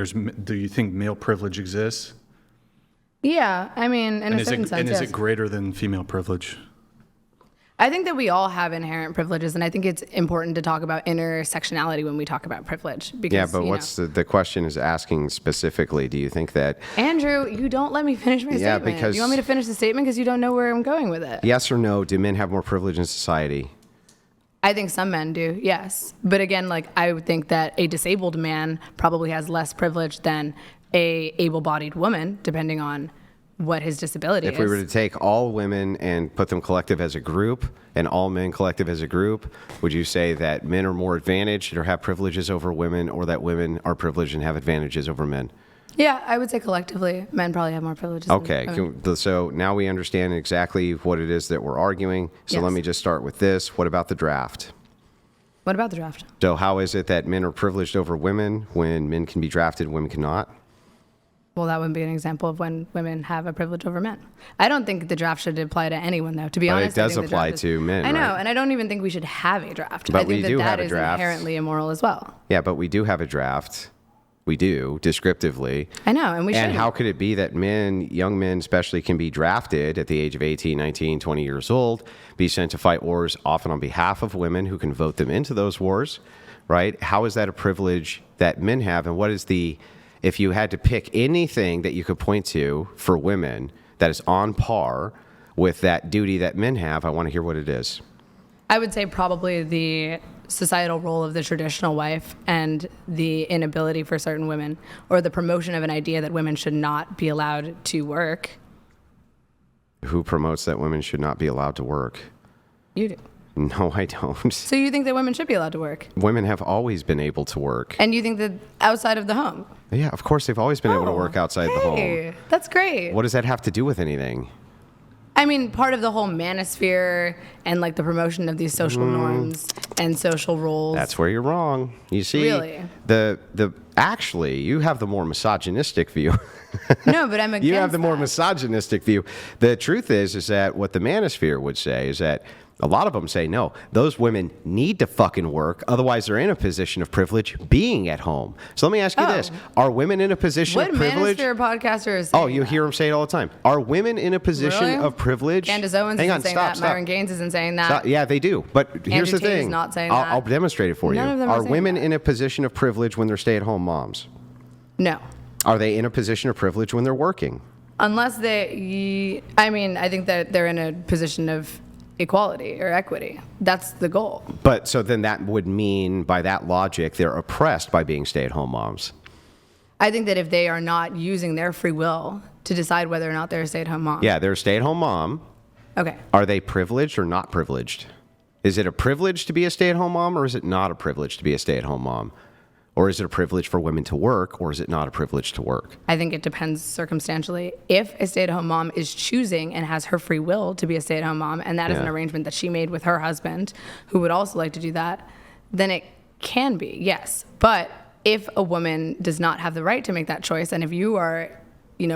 do you think male privilege exists? Yeah, I mean, in a certain sense, and yes. is it greater than female privilege? I think that we all have inherent privileges, and I think it's important to talk about intersectionality when we talk about privilege. Because, yeah, but what's the question is asking specifically, do you think that... Andrew, you don't let me finish my statement. Because... You want me to finish the statement because you don't know where I'm going with it? Yes or no, do men have more privilege in society? I think some men do, yes. But again, like, I would think that a disabled man probably has less privilege than a able-bodied woman, depending on what his disability is. If we were to take all women and put them collective as a group and all men collective as a group, would you say that men are more advantaged or have privileges over women, or that women are privileged and have advantages over men? Yeah, I would say collectively, men probably have more privileges. Okay, so now we understand exactly what it is that we're arguing. So let me just start with this. What about the draft? What about the draft? So how is it that men are privileged over women when men can be drafted and women cannot? Well, that would be an example of when women have a privilege over men. I don't think the draft should apply to anyone, though. To be honest, it does apply to men. I know, right? and I don't even think we should have a draft. But I think we do have a is draft. Inherently immoral as well. Yeah, but we do have a draft. We do, descriptively. I know, and we should. And how could it be that men, young men especially, can be drafted at the age of 18, 19, 20 years old, be sent to fight wars often on behalf of women who can vote them into those wars, right? How is that a privilege that men have, and what is the... If you had to pick anything that you could point to for women that is on par with that duty that men have, I want to hear what it is. I would say probably the societal role of the traditional wife and the inability for certain women, or the promotion of an idea that women should not be allowed to work. Who promotes that women should not be allowed to work? You do. No, I don't. So you think that women should be allowed to work? Women have always been able to work. And you think that outside of the home? Yeah, of course they've always been able to work outside the home. That's great. What does that have to do with anything? I mean, part of the whole manosphere and like the promotion of these social norms and social roles. That's where you're wrong. You see, really? Actually, you have the more misogynistic view. No, but I'm against You have the more that. misogynistic view. The truth is that what the manosphere would say is that a lot of them say, no, those women need to fucking work. Otherwise, they're in a position of privilege being at home. So let me ask you this. Are women in a position of privilege? What manosphere podcaster is saying Oh, you hear them say it all the time. Are women in a position of privilege? Candace Owens isn't saying that. Myron Gaines isn't saying that. Stop. Yeah, they do. But here's Andrew the Tate is thing. not saying I'll that. demonstrate it for None you. of them are Are saying women that. in a position of privilege when they're stay-at-home moms? No. Are they in a position of privilege when they're working? Unless I think that they're in a position of equality or equity. That's the goal. But so then that would mean, by that logic, they're oppressed by being stay-at-home moms. I think that if they are not using their free will to decide whether or not they're a stay-at-home mom. Yeah, they're a stay-at-home mom. Okay. Are they privileged or not privileged? Is it a privilege to be a stay-at-home mom, or is it not a privilege to be a stay-at-home mom? Or is it a privilege for women to work, or is it not a privilege to work? I think it depends circumstantially. If a stay-at-home mom is choosing and has her free will to be a stay-at-home mom, and that is an arrangement that she made with her husband, who would also like to do that, then it can be, yes. But if a woman does not have the right to make that choice, and if you are,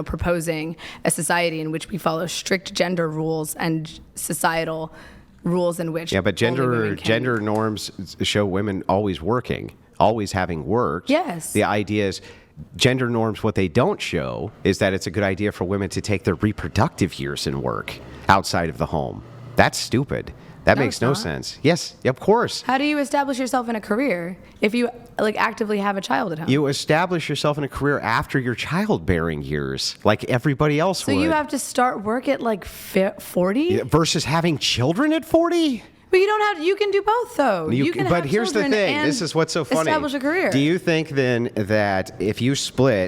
proposing a society in which we follow strict gender rules and societal rules in which but only women can... gender norms show women always working. Always having worked. Yes. The idea is gender norms, what they don't show is that it's a good idea for women to take their reproductive years in work outside of the home. That's stupid. That makes no sense. Yes, of course. How do you establish yourself in a career if you actively have a child at home? You establish yourself in a career after your childbearing years, like everybody else would. So you have to start work at 40? Versus having children at 40? But you don't have. You can do both, though. You can but have here's the children thing. and This is what's so funny. Establish a career. Do you think then that if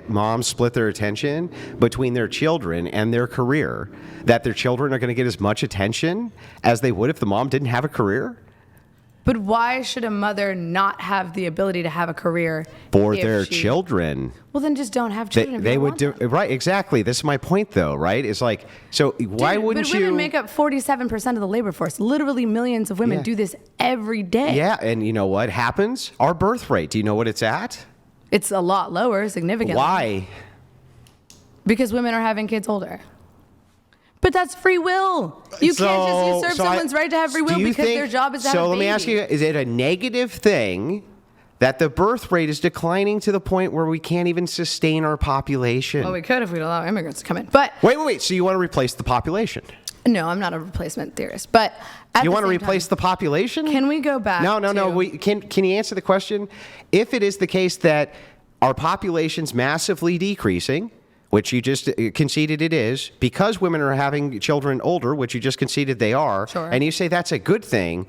moms split their attention between their children and their career, that their children are going to get as much attention as they would if the mom didn't have a career? But why should a mother not have the ability to have a career for their children? Well, then just don't have children. They would do right. Exactly. This is my point, though. Right? It's like, so why wouldn't you? But women make up 47% of the labor force. Literally, millions of women do this every day. Yeah, and you know what happens? Our birth rate. Do you know what it's at? It's a lot lower, significantly. Why? Because women are having kids older. But that's free will. You can't just usurp someone's right to have free will because their job is to have a baby. So let me ask you, is it a negative thing that the birth rate is declining to the point where we can't even sustain our population. Well, we could if we'd allow immigrants to come in. But Wait. So you want to replace the population? no, I'm not a replacement theorist. But You want to replace the population? Can we go back? No. to- Can you answer the question? If it is the case that our population's massively decreasing, which you just conceded it is, because women are having children older, which you just conceded they are, Sure. and you say that's a good thing,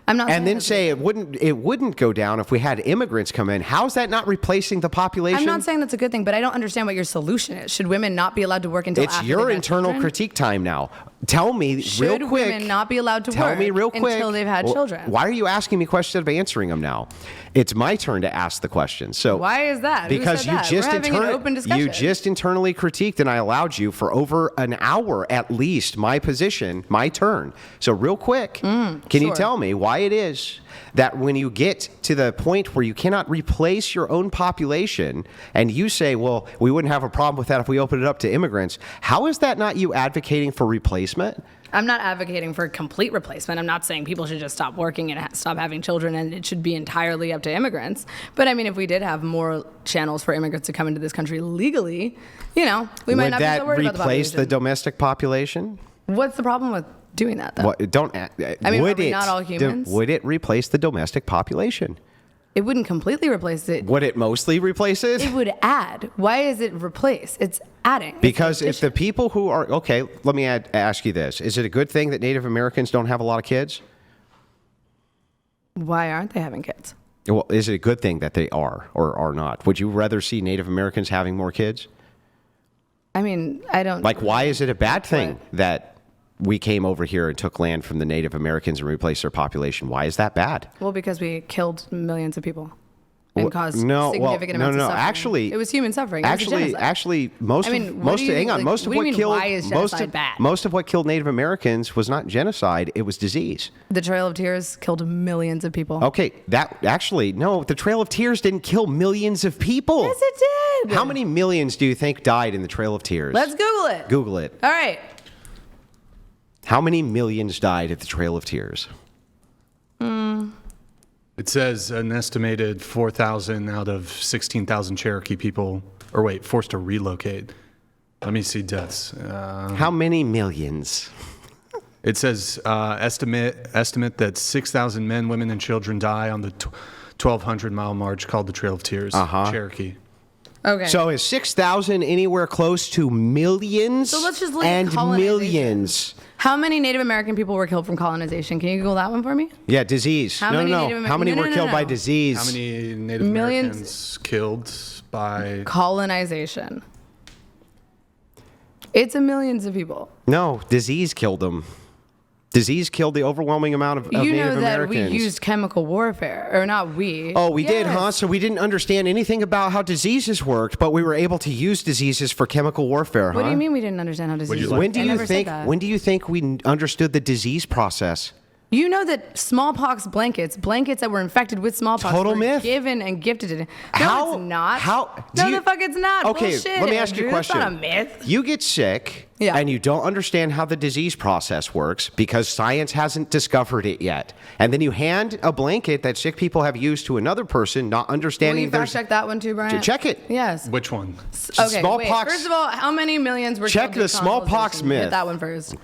I'm not. and then that's say it wouldn't go down if we had immigrants come in. How's that not replacing the population? I'm not saying that's a good thing, but I don't understand what your solution is. Should women not be allowed to work until It's after your they've had internal children? critique time now. Tell me Should real quick. women not be allowed to Tell work me real quick until they've had children? Why are you asking me questions instead of answering them now? It's my turn to ask the question. So Why is that? Who Because said that? We're having an open discussion. you just internally critiqued, and I allowed you for over an hour at least my position, my turn. So real quick, can you sure. tell me why it is that when you get to the point where you cannot replace your own population, and you say, well, we wouldn't have a problem with that if we opened it up to immigrants, how is that not you advocating for replacement? I'm not advocating for complete replacement. I'm not saying people should just stop working and stop having children and it should be entirely up to immigrants. But I mean, if we did have more channels for immigrants to come into this country legally, we might not be so worried about the replace the population. domestic population? What's the problem with doing that, though? What, don't. I mean, would are we it, not all humans? Would it replace the domestic population? It wouldn't completely replace it. Would it mostly replace it? It would add. Why is it replace? It's adding. It's Because if addition. the people who are okay, let me ask you this: is it a good thing that Native Americans don't have a lot of kids? Why aren't they having kids? Well, is it a good thing that they are or are not? Would you rather see Native Americans having more kids? I mean, I don't. Like, why is it a bad thing What? that we came over here and took land from the Native Americans and replaced their population? Why is that bad? Well, because we killed millions of people and caused No, significant well, amounts no, of no. suffering. Actually, it was human suffering. It was a genocide. Actually, most I mean, of what most do you- hang on, like, most of what do you what mean, killed why is most genocide of bad? most of what killed Native Americans was not genocide; it was disease. The Trail of Tears killed millions of people. Okay, that actually no, the Trail of Tears didn't kill millions of people. Yes, it did. How many millions do you think died in the Trail of Tears? Let's Google it. Google it. All right. How many millions died at the Trail of Tears? It says an estimated 4,000 out of 16,000 Cherokee people, or wait, forced to relocate. Let me see deaths. How many millions? It says estimate that 6,000 men, women, and children die on the 1,200-mile march called the Trail of Tears, Cherokee. Okay. So is 6,000 anywhere close to millions? So let's just look at and colonization. millions. How many Native American people were killed from colonization? Can you Google that one for me? Yeah, disease. How no, many no, Native no. How many No, were no, killed no, by no. How disease? many Native Millions. Americans killed by... Colonization. It's millions of people. No, disease killed them. Disease killed the overwhelming amount of You Native know that Americans. we used chemical warfare, or not we. Oh, we did, huh? Yes. So we didn't understand anything about how diseases worked, but we were able to use diseases for chemical warfare, huh? What do you mean we didn't understand how disease you works? When do I you never said think? that. When do you think we understood the disease process? You know that smallpox blankets that were infected with smallpox, Total were myth. given and gifted to. No, How- it's not. how- do No, you- the fuck it's not. Okay, Bullshit, let me ask you a Andrew. question. That's not a myth. You get sick, Yeah. and you don't understand how the disease process works because science hasn't discovered it yet. And then you hand a blanket that sick people have used to another person, not Will understanding you fact check that one too, Brian? Check it. Yes. Which one? Okay, wait. smallpox- First of all, how many millions were Check killed due the to smallpox colonization? myth. Hit that one first.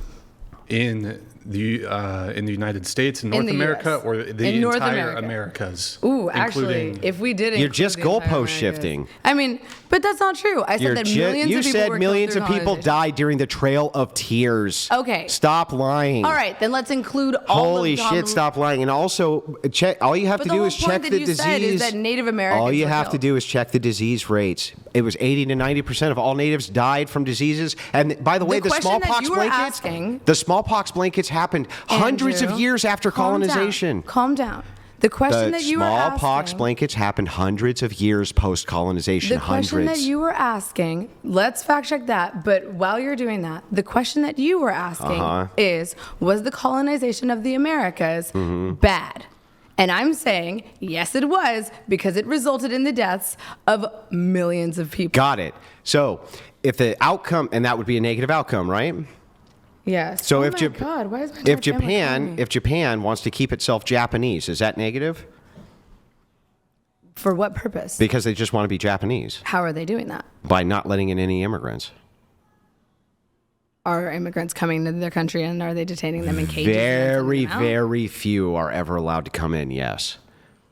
In the United States, in In North the America, US. or the In North entire America. Americas? Ooh, actually, including- if we did You're include just the entire goalpost Americas- shifting. I mean, but that's not true. I said that millions you of people said were millions killed of through people colonization. died during the Trail of Tears. Okay. Stop lying. All right, then let's include all Holy of shit, stop lying. And also, check. All you have But to the do whole is point check that the you disease. said is that Native Americans all you were have to killed. do is check the disease rates. It was 80 to 90% of all natives died from diseases. And by the way, the question that smallpox you were blankets, asking- the smallpox blankets happened hundreds of Andrew, years after calm down. colonization. Calm down. The question The that you were smallpox asking. blankets happened hundreds of years post colonization. The question Hundreds. that you were asking, let's fact check that. But while you're doing that, the question that you were asking is, was the colonization of the Americas bad? And I'm saying, yes, it was, because it resulted in the deaths of millions of people. Got it. So if the outcome, and that would be a negative outcome, right? Yes. So oh if my Jap- God, why is my if entire family calling Japan me? if Japan wants to keep itself Japanese, is that negative? For what purpose? Because they just want to be Japanese How are they doing that? by not letting in any immigrants. Are immigrants coming to their country and are they detaining them in cages? and then sending Very, them out? very few are ever allowed to come in, yes.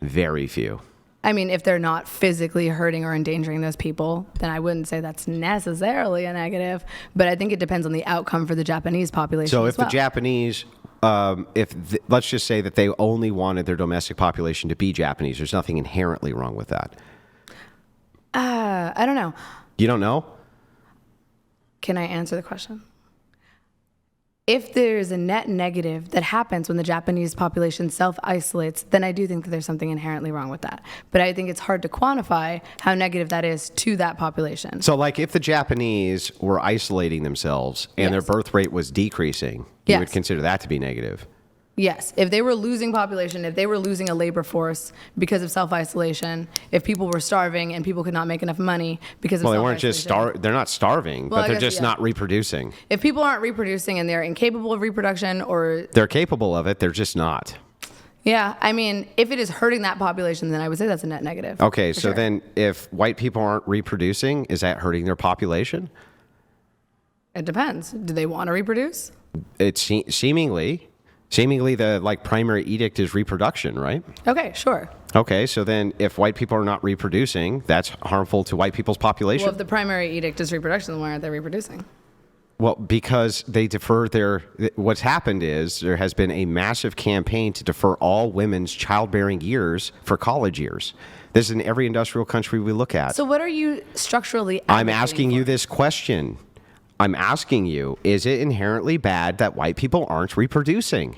Very few. I mean, if they're not physically hurting or endangering those people, then I wouldn't say that's necessarily a negative. But I think it depends on the outcome for the Japanese population. So as if well. the Japanese, let's just say that they only wanted their domestic population to be Japanese, there's nothing inherently wrong with that. I don't know. You don't know? Can I answer the question? If there's a net negative that happens when the Japanese population self-isolates, then I do think that there's something inherently wrong with that. But I think it's hard to quantify how negative that is to that population. So, like, if the Japanese were isolating themselves and their Yes. birth rate was decreasing, you Yes. would consider that to be negative. Yes, if they were losing population, if they were losing a labor force because of self-isolation, if people were starving and people could not make enough money because of Well, they self-isolation. weren't just they're not starving, Well, but I they're guess, just yeah. not reproducing. If people aren't reproducing and they're incapable of reproduction or, They're capable of it, they're just not. yeah, I mean, if it is hurting that population, then I would say that's a net negative. Okay, for so sure. then if white people aren't reproducing, is that hurting their population? It depends. Do they want to reproduce? It's seemingly the like primary edict is reproduction, right? Okay, sure. Okay, so then if white people are not reproducing, that's harmful to white people's population. Well, if the primary edict is reproduction, then why aren't they reproducing? Well, because they defer what's happened is there has been a massive campaign to defer all women's childbearing years for college years. This is in every industrial country we look at. So what are you structurally I'm advocating asking you for? this question. I'm asking you, is it inherently bad that white people aren't reproducing?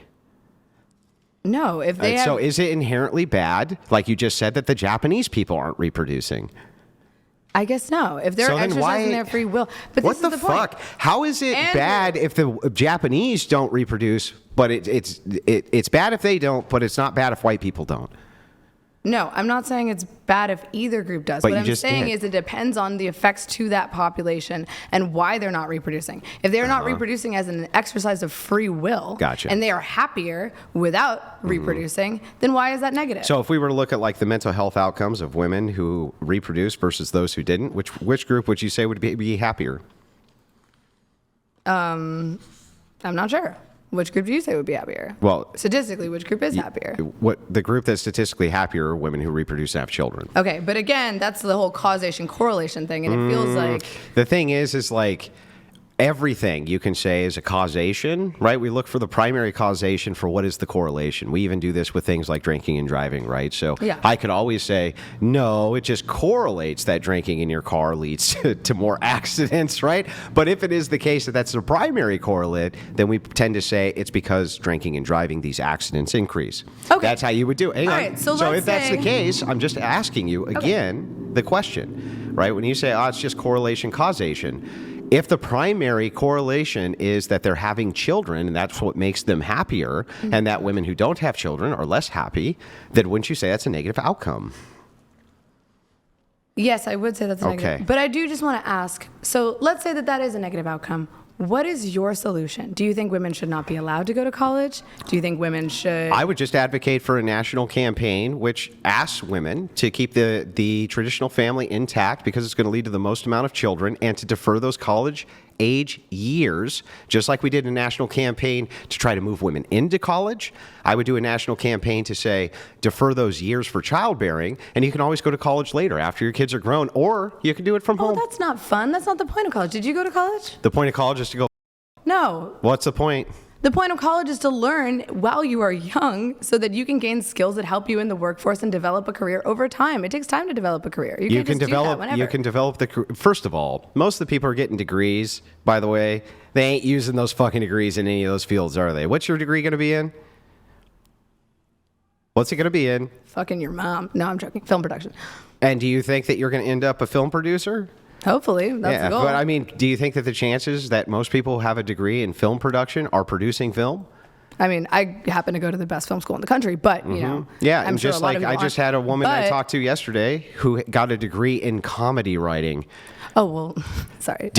No, if they have, So is it inherently bad, like you just said, that the Japanese people aren't reproducing? I guess no. If they're So then exercising why- their free will. But What this the is the point. fuck? How is it Andrew. bad if the Japanese don't reproduce, but it's bad if they don't, but it's not bad if white people don't? No, I'm not saying it's bad if either group does. But What you I'm just saying did. is it depends on the effects to that population and why they're not reproducing. If they're not reproducing as an exercise of free will, Gotcha. and they are happier without reproducing, then why is that negative? So if we were to look at like the mental health outcomes of women who reproduced versus those who didn't, which group would you say would be happier? I'm not sure. Which group do you say would be happier? Well, Statistically, which group is happier? what the group that's statistically happier are women who reproduce and have children. Okay, but again, that's the whole causation correlation thing, and it feels like The thing is like everything you can say is a causation, right? We look for the primary causation for what is the correlation. We even do this with things like drinking and driving, right? So Yeah. I could always say, no, it just correlates that drinking in your car leads to more accidents, right? But if it is the case that that's the primary correlate, then we tend to say it's because drinking and driving, these accidents increase. Okay. That's how you would do it. Hang All on. right, so if let's that's the say- case, I'm just asking you again the question, right? When you say, oh, it's just correlation, causation. If the primary correlation is that they're having children and that's what makes them happier, and that women who don't have children are less happy, then wouldn't you say that's a negative outcome? yes, I would say that's a negative. Okay. But I do just want to ask. So let's say that that is a negative outcome. What is your solution? Do you think women should not be allowed to go to college? Do you think women should? I would just advocate for a national campaign which asks women to keep the traditional family intact because it's going to lead to the most amount of children, and to defer those college age years, just like we did a national campaign to try to move women into college. I would do a national campaign to say defer those years for childbearing, and you can always go to college later after your kids are grown, or you can do it from Oh, home. that's not fun. That's not the point of college. Did you go to college? The point of college is to go, No. what's the point? The point of college is to learn while you are young so that you can gain skills that help you in the workforce and develop a career over time. It takes time to develop a career. You can't just do that whenever. First of all, most of the people are getting degrees, by the way. They ain't using those fucking degrees in any of those fields, are they? What's your degree going to be in? What's it going to be in? Fucking your mom. No, I'm joking. Film production. And do you think that you're going to end up a film producer? Hopefully, that's the goal. But I mean, do you think that the chances that most people who have a degree in film production are producing film? I mean, I happen to go to the best film school in the country, but you know, Yeah, I'm and sure just a lot like of I people just aren't. had a woman I But- talked to yesterday who got a degree in comedy writing. Oh well, sorry.